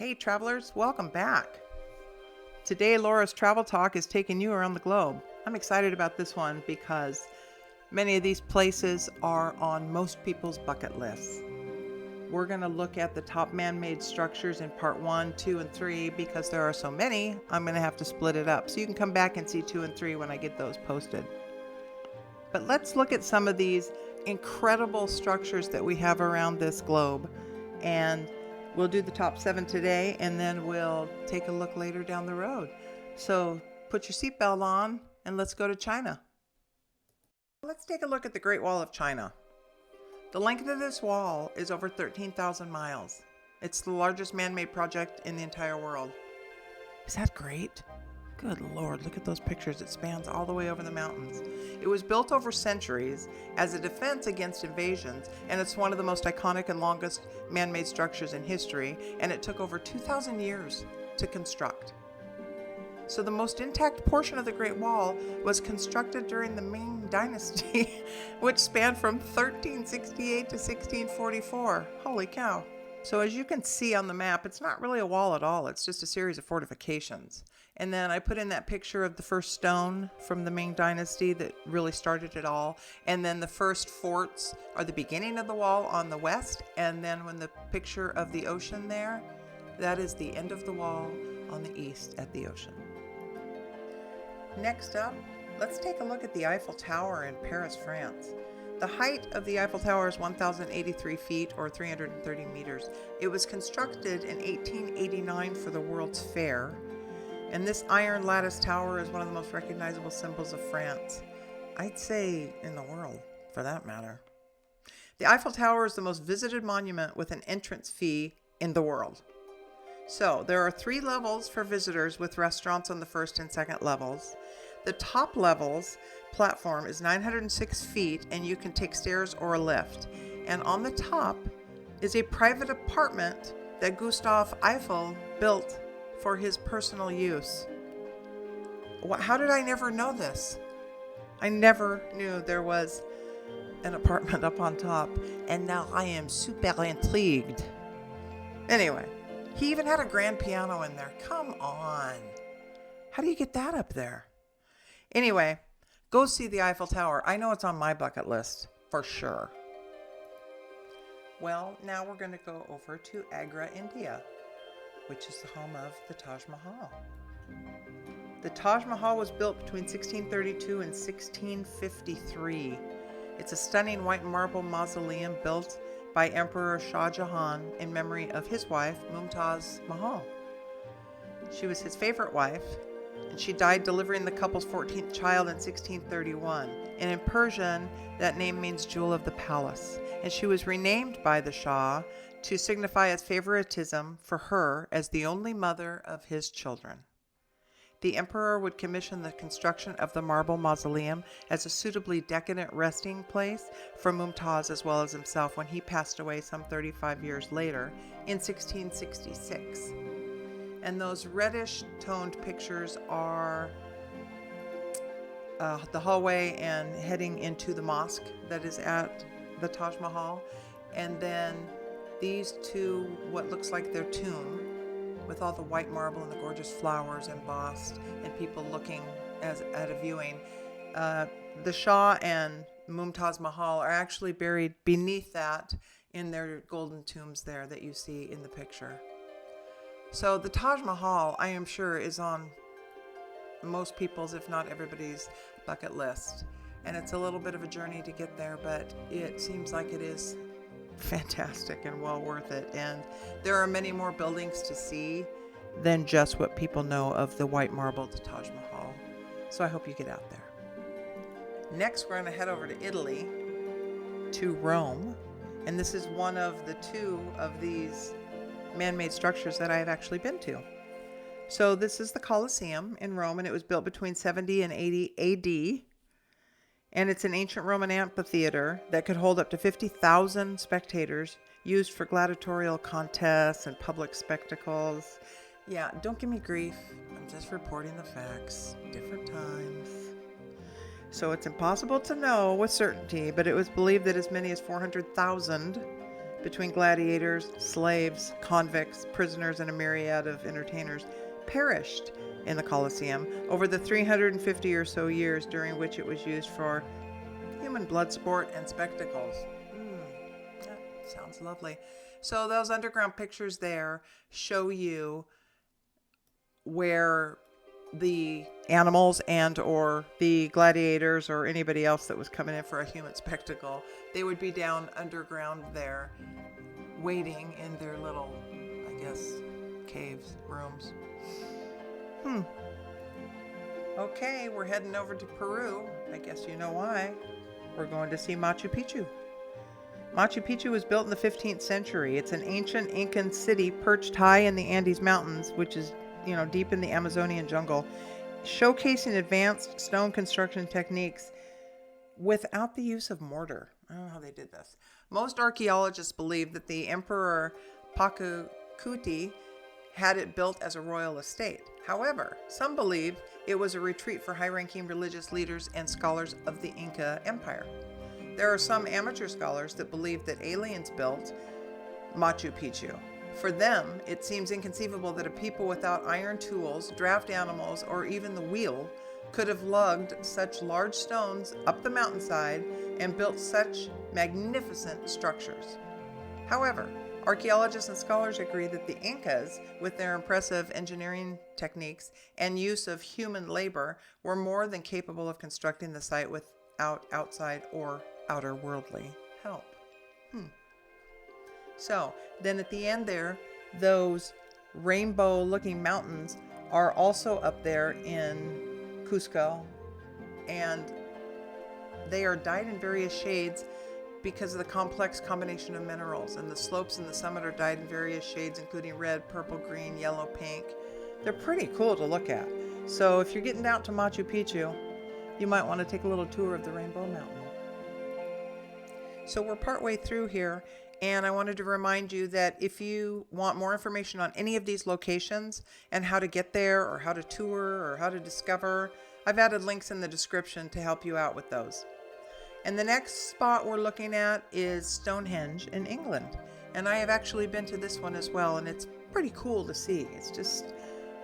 Hey travelers, welcome back. Today Laura's Travel Talk is taking you around the globe. I'm excited about this one because many of these places are on most people's bucket lists. We're going to look at the top man-made structures in part 1, 2, and 3 because there are so many, I'm going to have to split it up. So you can come back and see 2 and 3 when I get those posted. But let's look at some of these incredible structures that we have around this globe, and we'll do the top 7 today, and then we'll take a look later down the road. So put your seatbelt on and let's go to China. Let's take a look at the Great Wall of China. The length of this wall is over 13,000 miles. It's the largest man-made project in the entire world. Is that great? Good Lord, look at those pictures. It spans all the way over the mountains. It was built over centuries as a defense against invasions, and it's one of the most iconic and longest man-made structures in history, and it took over 2,000 years to construct. So the most intact portion of the Great Wall was constructed during the Ming Dynasty, which spanned from 1368 to 1644. Holy cow. So as you can see on the map, it's not really a wall at all. It's just a series of fortifications. And then I put in that picture of the first stone from the Ming Dynasty that really started it all. And then the first forts are the beginning of the wall on the west. And then when the picture of the ocean there, that is the end of the wall on the east at the ocean. Next up, let's take a look at the Eiffel Tower in Paris, France. The height of the Eiffel Tower is 1,083 feet or 330 meters. It was constructed in 1889 for the World's Fair. And this iron lattice tower is one of the most recognizable symbols of France. I'd say in the world, for that matter. The Eiffel Tower is the most visited monument with an entrance fee in the world. So there are 3 levels for visitors with restaurants on the first and second levels. The top level's platform is 906 feet and you can take stairs or a lift. And on the top is a private apartment that Gustave Eiffel built for his personal use. How did I never know this? I never knew there was an apartment up on top, and now I am super intrigued. Anyway, he even had a grand piano in there. Come on. How do you get that up there? Anyway, go see the Eiffel Tower. I know it's on my bucket list, for sure. Well, now we're going to go over to Agra, India, which is the home of the Taj Mahal. The Taj Mahal was built between 1632 and 1653. It's a stunning white marble mausoleum built by Emperor Shah Jahan in memory of his wife, Mumtaz Mahal. She was his favorite wife, and she died delivering the couple's 14th child in 1631. And in Persian, that name means jewel of the palace. And she was renamed by the Shah to signify his favoritism for her as the only mother of his children. The emperor would commission the construction of the marble mausoleum as a suitably decadent resting place for Mumtaz as well as himself when he passed away some 35 years later in 1666. And those reddish toned pictures are the hallway and heading into the mosque that is at the Taj Mahal. And then these two, what looks like their tomb, with all the white marble and the gorgeous flowers embossed and people looking at a viewing. The Shah and Mumtaz Mahal are actually buried beneath that in their golden tombs there that you see in the picture. So the Taj Mahal, I am sure, is on most people's, if not everybody's, bucket list. And it's a little bit of a journey to get there, but it seems like it is fantastic and well worth it. And there are many more buildings to see than just what people know of the white marble Taj Mahal. So I hope you get out there. Next, we're going to head over to Italy, to Rome. And this is one of the 2 of these man-made structures that I have actually been to. So this is the Colosseum in Rome, and it was built between 70 and 80 AD. And it's an ancient Roman amphitheater that could hold up to 50,000 spectators, used for gladiatorial contests and public spectacles. Yeah, don't give me grief. I'm just reporting the facts. Different times. So it's impossible to know with certainty, but it was believed that as many as 400,000 between gladiators, slaves, convicts, prisoners, and a myriad of entertainers, perished in the Colosseum over the 350 or so years during which it was used for human blood sport and spectacles. That sounds lovely. So those underground pictures there show you where the animals and or the gladiators or anybody else that was coming in for a human spectacle, they would be down underground there waiting in their little, I guess, caves, rooms. Okay, we're heading over to Peru. I guess you know why. We're going to see Machu Picchu. Machu Picchu was built in the 15th century. It's an ancient Incan city perched high in the Andes Mountains, which is, deep in the Amazonian jungle, showcasing advanced stone construction techniques without the use of mortar. I don't know how they did this. Most archaeologists believe that the Emperor Pachacuti had it built as a royal estate. However, some believe it was a retreat for high-ranking religious leaders and scholars of the Inca Empire. There are some amateur scholars that believe that aliens built Machu Picchu. For them, it seems inconceivable that a people without iron tools, draft animals, or even the wheel could have lugged such large stones up the mountainside and built such magnificent structures. However, archaeologists and scholars agree that the Incas, with their impressive engineering techniques and use of human labor, were more than capable of constructing the site without outside or outer worldly help. So then at the end there, those rainbow looking mountains are also up there in Cusco, and they are dyed in various shades because of the complex combination of minerals, and the slopes in the summit are dyed in various shades including red, purple, green, yellow, pink. They're pretty cool to look at. So if you're getting out to Machu Picchu, you might want to take a little tour of the Rainbow Mountain. So we're partway through here, and I wanted to remind you that if you want more information on any of these locations and how to get there or how to tour or how to discover, I've added links in the description to help you out with those. And the next spot we're looking at is Stonehenge in England. And I have actually been to this one as well, and it's pretty cool to see. It's just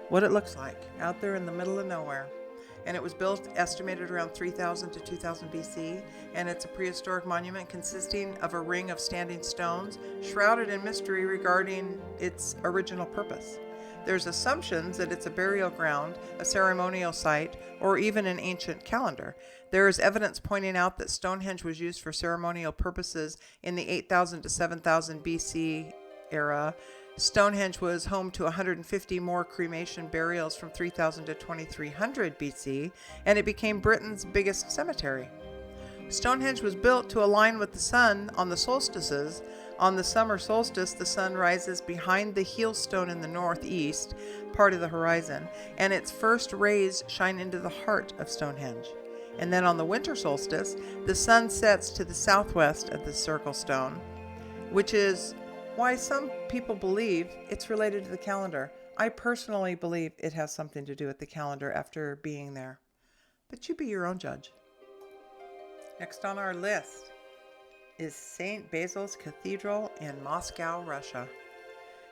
what it looks like out there in the middle of nowhere. And it was built estimated around 3000 to 2000 BC, and it's a prehistoric monument consisting of a ring of standing stones shrouded in mystery regarding its original purpose. There's assumptions that it's a burial ground, a ceremonial site, or even an ancient calendar. There is evidence pointing out that Stonehenge was used for ceremonial purposes in the 8000 to 7000 BC era. Stonehenge was home to 150 more cremation burials from 3000 to 2300 BC, and it became Britain's biggest cemetery. Stonehenge was built to align with the sun on the solstices. On the summer solstice, the sun rises behind the heel stone in the northeast part of the horizon, and its first rays shine into the heart of Stonehenge. And then on the winter solstice, the sun sets to the southwest of the circle stone, which is why some people believe it's related to the calendar. I personally believe it has something to do with the calendar after being there. But you be your own judge. Next on our list is St. Basil's Cathedral in Moscow, Russia.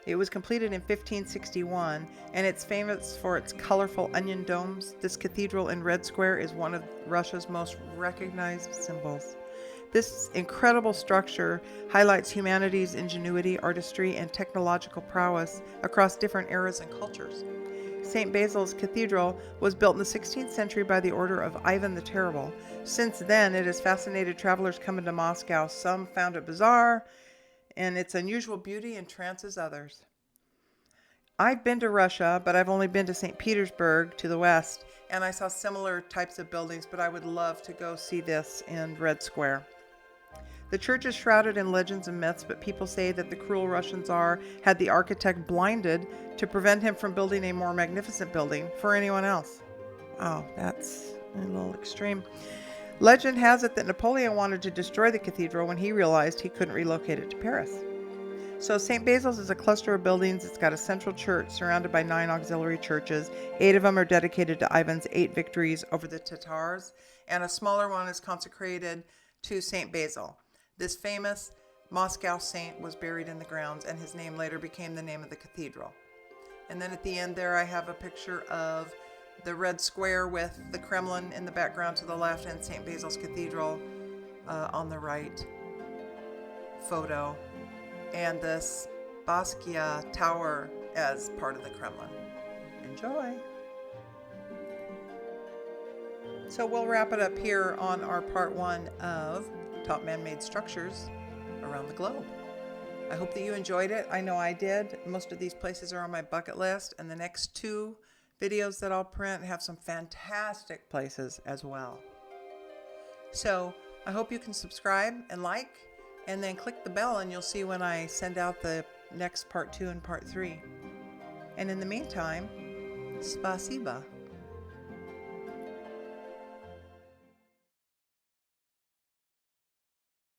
It was completed in 1561, and it's famous for its colorful onion domes. This cathedral in Red Square is one of Russia's most recognized symbols. This incredible structure highlights humanity's ingenuity, artistry, and technological prowess across different eras and cultures. St. Basil's Cathedral was built in the 16th century by the order of Ivan the Terrible. Since then, it has fascinated travelers coming to Moscow. Some found it bizarre, and its unusual beauty entrances others. I've been to Russia, but I've only been to St. Petersburg to the west, and I saw similar types of buildings, but I would love to go see this in Red Square. The church is shrouded in legends and myths, but people say that the cruel Russian Tsar had the architect blinded to prevent him from building a more magnificent building for anyone else. Oh, that's a little extreme. Legend has it that Napoleon wanted to destroy the cathedral when he realized he couldn't relocate it to Paris. So St. Basil's is a cluster of buildings. It's got a central church surrounded by 9 auxiliary churches. 8 of them are dedicated to Ivan's 8 victories over the Tatars, and a smaller one is consecrated to St. Basil. This famous Moscow saint was buried in the grounds, and his name later became the name of the cathedral. And then at the end there I have a picture of the red square with the Kremlin in the background to the left and St. Basil's Cathedral on the right photo, and this Baskia Tower as part of the Kremlin. Enjoy! So we'll wrap it up here on our part 1 of top man-made structures around the globe. I hope that you enjoyed it. I know I did. Most of these places are on my bucket list, and the next 2 videos that I'll print have some fantastic places as well. So I hope you can subscribe and like, and then click the bell and you'll see when I send out the next part 2 and part 3. And in the meantime, spasiba.